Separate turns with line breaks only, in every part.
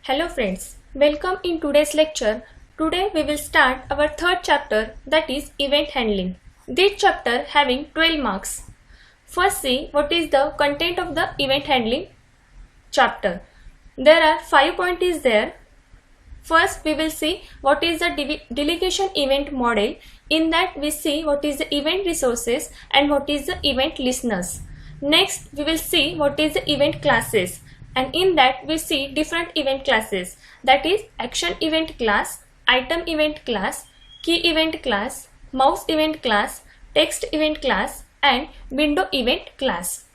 Hello friends, welcome in today's lecture. Today we will start our third chapter, that is event handling. This chapter having 12 marks. First see what is the content of the event handling chapter. There are 5 points is there. First we will see what is the delegation event model. In that we see what is the event resources and what is the event listeners. Next we will see what is the event classes. And in that we see different event classes, that is action event class, item event class, key event class, mouse event class, text event class and window event class.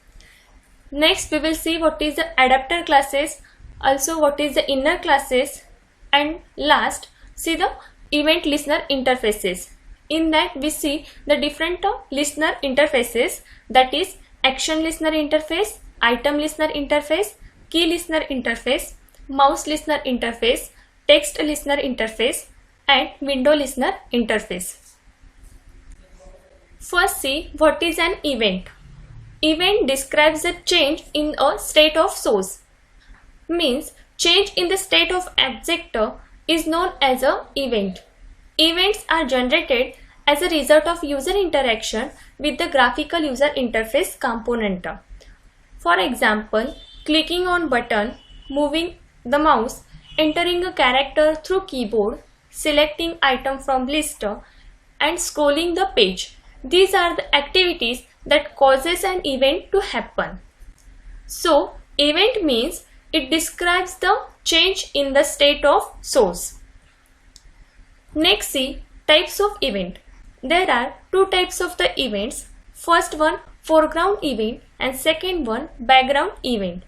Next we will see what is the adapter classes, also what is the inner classes, and last see the event listener interfaces. In that we see the different listener interfaces, that is action listener interface, item listener interface, key listener interface, mouse listener interface, text listener interface and window listener interface. First see what is an event. Event describes a change in a state of source. Means change in the state of object is known as an event. Events are generated as a result of user interaction with the graphical user interface component. For example, clicking on button, moving the mouse, entering a character through keyboard, selecting item from list and scrolling the page. These are the activities that causes an event to happen. So, event means it describes the change in the state of source. Next see types of event. There are two types of the events. First one foreground event and second one background event.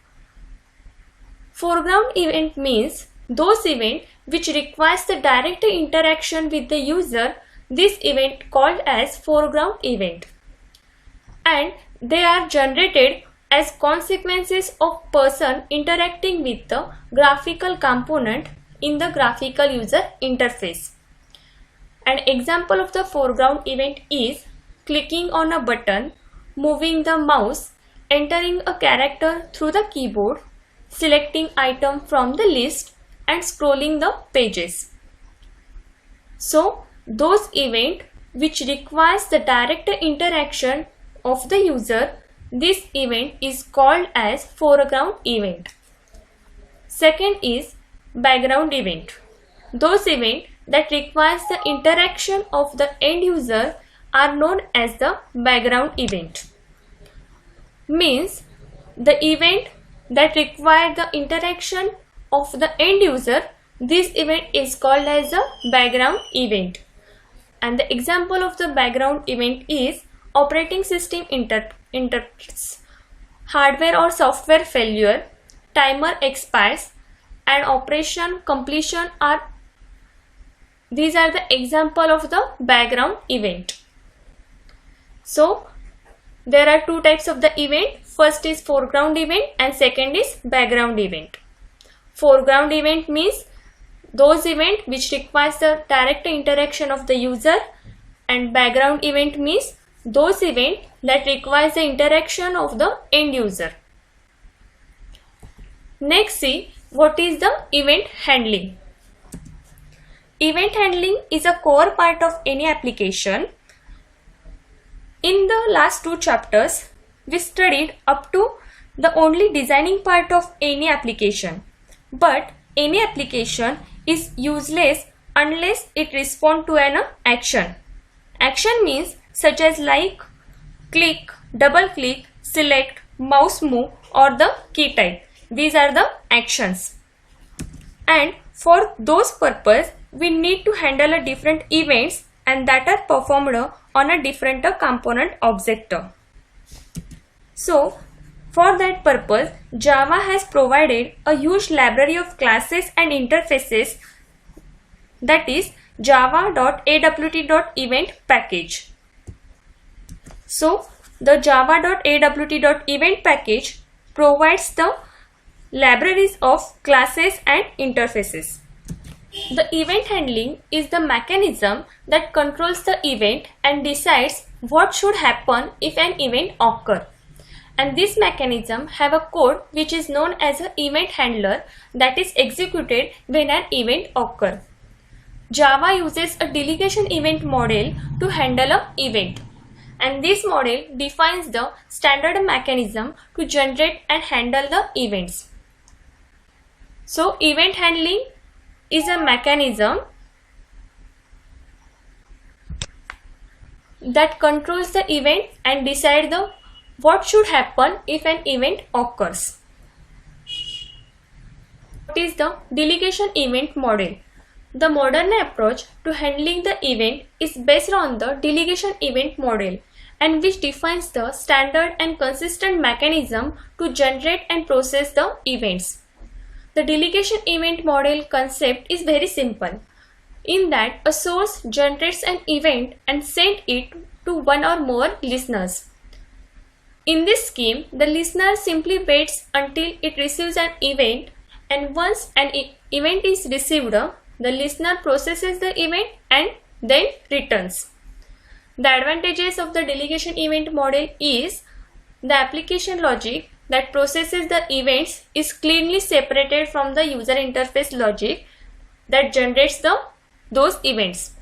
Foreground event means those events which requires the direct interaction with the user. This event called as foreground event, and they are generated as consequences of person interacting with the graphical component in the graphical user interface. An example of the foreground event is clicking on a button, moving the mouse, entering a character through the keyboard, selecting item from the list and scrolling the pages. So those events which requires the direct interaction of the user, this event is called as foreground event. Second is background event. Those events that requires the interaction of the end user are known as the background event. Means the event that require the interaction of the end user, this event is called as a background event. And the example of the background event is operating system interrupts, hardware or software failure, timer expires and operation completion are these are the example of the background event. So there are two types of the event. First is foreground event and second is background event. Foreground event means those events which requires the direct interaction of the user, and background event means those events that requires the interaction of the end user. Next see what is the event handling. Event handling is a core part of any application. In the last two chapters, we studied up to the only designing part of any application. But any application is useless unless it responds to an action. Action means such as like click, double click, select, mouse move or the key type. These are the actions. And for those purpose, we need to handle a different events and that are performed on a different component object. So for that purpose, Java has provided a huge library of classes and interfaces, that is java.awt.event package. So the java.awt.event package provides the libraries of classes and interfaces. The event handling is the mechanism that controls the event and decides what should happen if an event occurs. and this mechanism have a code which is known as an event handler that is executed when an event occurs. Java uses a delegation event model to handle an event, and this model defines the standard mechanism to generate and handle the events. So event handling is a mechanism that controls the event and decide what should happen if an event occurs. What is the delegation event model? The modern approach to handling the event is based on the delegation event model, and which defines the standard and consistent mechanism to generate and process the events. The delegation event model concept is very simple, in that a source generates an event and sends it to one or more listeners. In this scheme, the listener simply waits until it receives an event, and once an event is received, the listener processes the event and then returns. The advantages of the delegation event model is the application logic that processes the events is cleanly separated from the user interface logic that generates those events.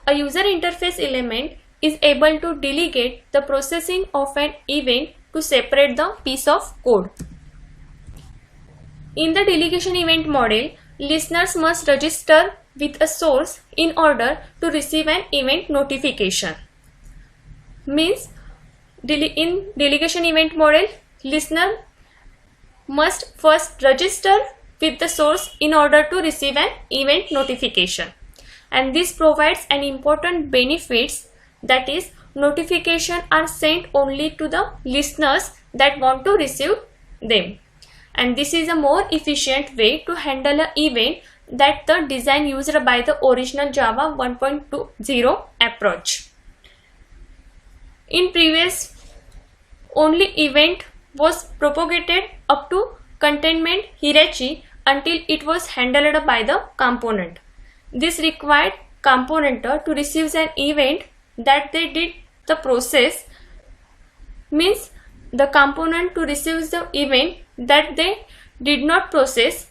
A user interface element is able to delegate the processing of an event to separate the piece of code. In the delegation event model, listeners must register with a source in order to receive an event notification. Means in delegation event model, listener must first register with the source in order to receive an event notification, and this provides an important benefits, that is, notifications are sent only to the listeners that want to receive them, and this is a more efficient way to handle an event than the design used by the original Java 1.20 approach. In previous, only event was propagated up to containment hierarchy until it was handled by the component. This required component to receive an event that they did the process, means the component to receive the event that they did not process,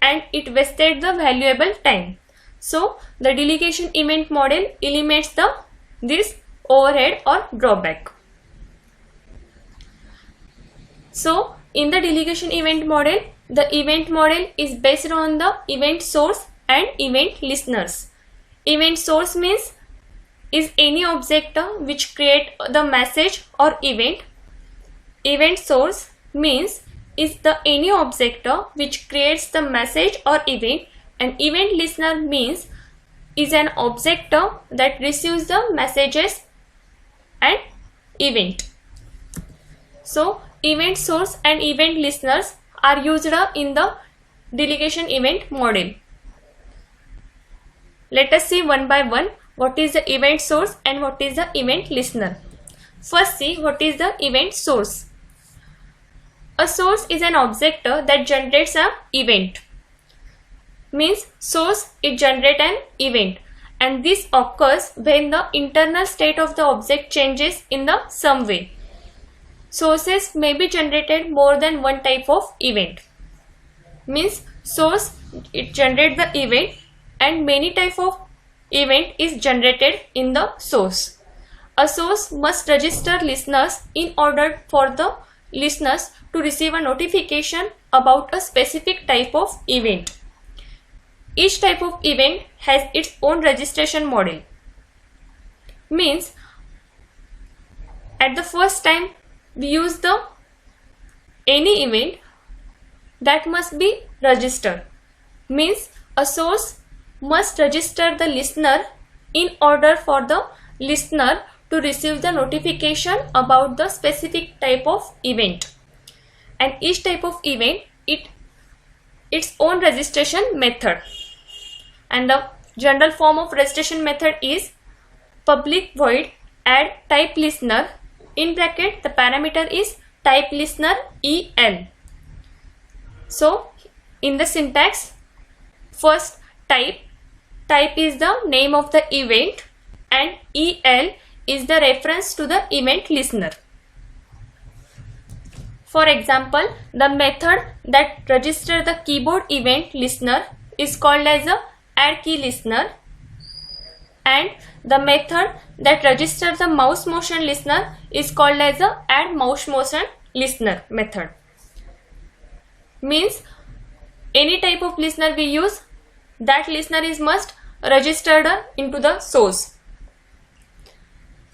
and it wasted the valuable time. So the delegation event model eliminates this overhead or drawback. So in the delegation event model, the event model is based on the event source and event listeners. Event source means is any object which create the message or event. Event source means is the any object which creates the message or event, and event listener means is an object that receives the messages and event. So event source and event listeners are used in the delegation event model. Let us see one by one what is the event source and what is the event listener. First, see what is the event source. A source is an object that generates an event. Means source, it generates an event, and this occurs when the internal state of the object changes in some way. Sources may be generated more than one type of event. Means source, it generates the event, and many type of event is generated in the source. A source must register listeners in order for the listeners to receive a notification about a specific type of event. Each type of event has its own registration model. Means at the first time we use the any event that must be registered. Means a source must register the listener in order for the listener to receive the notification about the specific type of event, and each type of event its own registration method, and the general form of registration method is public void add type listener, in bracket the parameter is type listener el. So in the syntax, first type is the name of the event, and el is the reference to the event listener. For example, the method that registers the keyboard event listener is called as a add key listener, and the method that registers the mouse motion listener is called as a add mouse motion listener method. Means any type of listener we use, that listener is must registered into the source.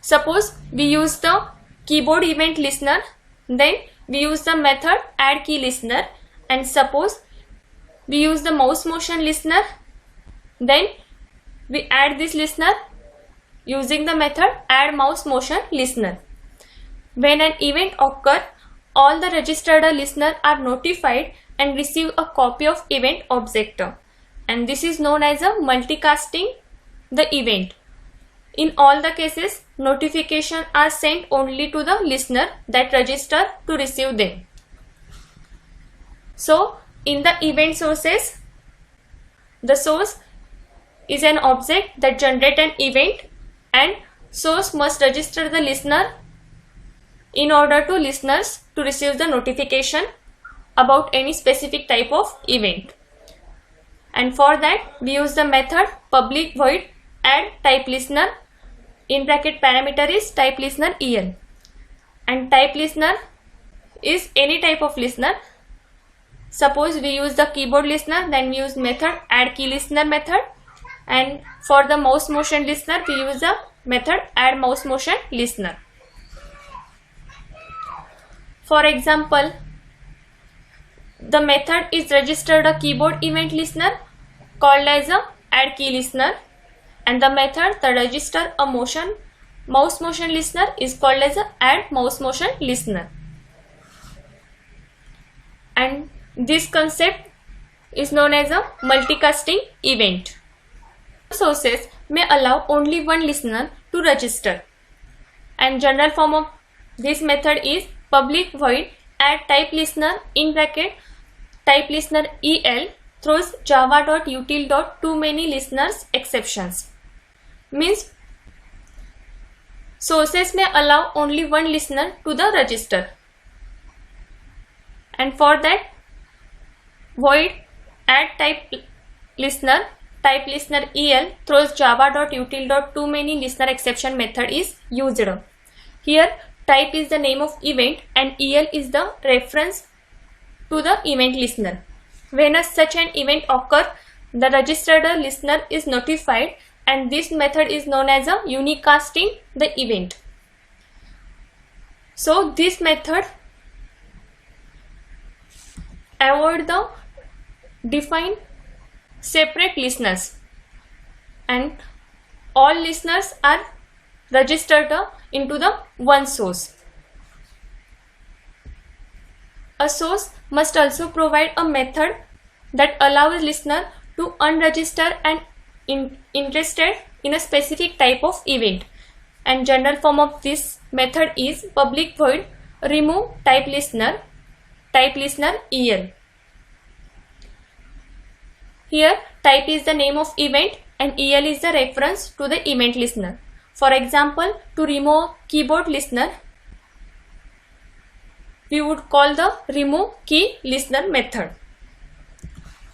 Suppose we use the keyboard event listener, then we use the method add key listener, and suppose we use the mouse motion listener, then we add this listener using the method add mouse motion listener. When an event occurs, all the registered listeners are notified and receive a copy of event object, and this is known as a multicasting the event. In all the cases, notifications are sent only to the listener that register to receive them. So, in the event sources, the source is an object that generates an event, and source must register the listener in order to listeners to receive the notification about any specific type of event. And for that we use the method public void add type listener, in bracket parameter is type listener EL, and type listener is any type of listener. Suppose we use the keyboard listener, then we use method add key listener method, and for the mouse motion listener we use the method add mouse motion listener. For example, the method is registered a keyboard event listener called as a add key listener, and the method that register a mouse motion listener is called as a add mouse motion listener. And this concept is known as a multicasting event. Sources may allow only one listener to register, and general form of this method is public void add type listener, in bracket type listener EL throws java.util.toManyListeners exceptions. Means sources may allow only one listener to the register, and for that void add type listener EL throws java.util.toManyListener exception method is used. Here type is the name of event and EL is the reference to the event listener. When such an event occurs, the registered listener is notified, and this method is known as a unicasting the event. So this method avoid the define separate listeners, and all listeners are registered into the one source. A source must also provide a method that allows listener to unregister and interested in a specific type of event, and general form of this method is public void remove type listener EL. Here type is the name of event and EL is the reference to the event listener. For example, to remove keyboard listener, we would call the remove key listener method.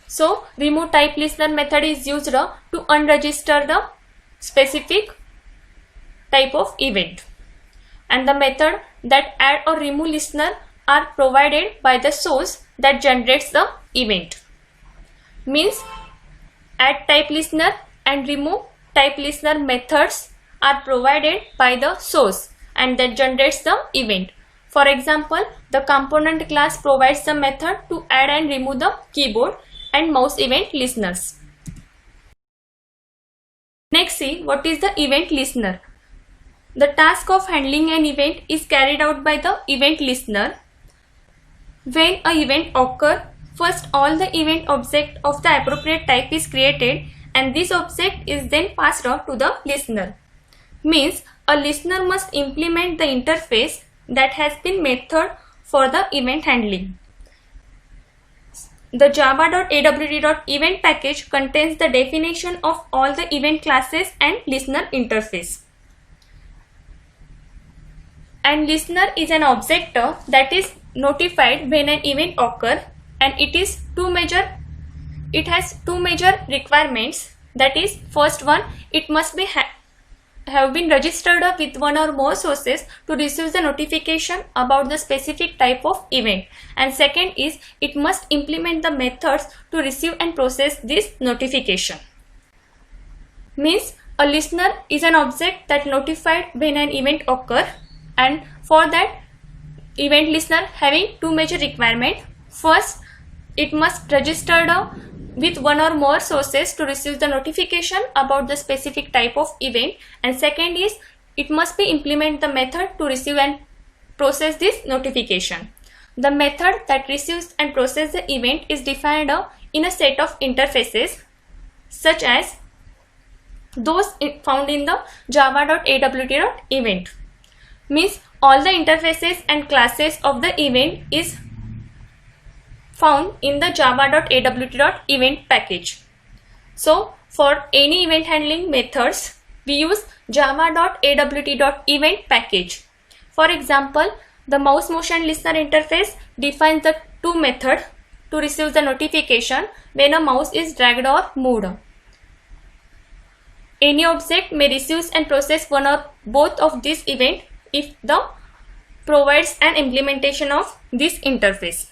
So remove type listener method is used to unregister the specific type of event, and the method that add or remove listener are provided by the source that generates the event. Means add type listener and remove type listener methods are provided by the source and that generates the event. For example, the component class provides the method to add and remove the keyboard and mouse event listeners. Next, see what is the event listener. The task of handling an event is carried out by the event listener. When an event occurs, first all the event object of the appropriate type is created, and this object is then passed on to the listener. Means a listener must implement the interface that has been method for the event handling. The java.awt.event package contains the definition of all the event classes and listener interface. And listener is an object that is notified when an event occurs, and it has two major requirements. That is, first one, it must be have been registered with one or more sources to receive the notification about the specific type of event, and second is it must implement the methods to receive and process this notification. Means a listener is an object that notified when an event occurs, and for that event listener having two major requirements. First, it must register with one or more sources to receive the notification about the specific type of event, and second is it must be implement the method to receive and process this notification. The method that receives and processes the event is defined in a set of interfaces such as those found in the java.awt.event. Means all the interfaces and classes of the event is found in the java.awt.event package. So for any event handling methods, we use java.awt.event package. For example, the mouse motion listener interface defines the two methods to receive the notification when a mouse is dragged or moved. Any object may receive and process one or both of these events if the provides an implementation of this interface.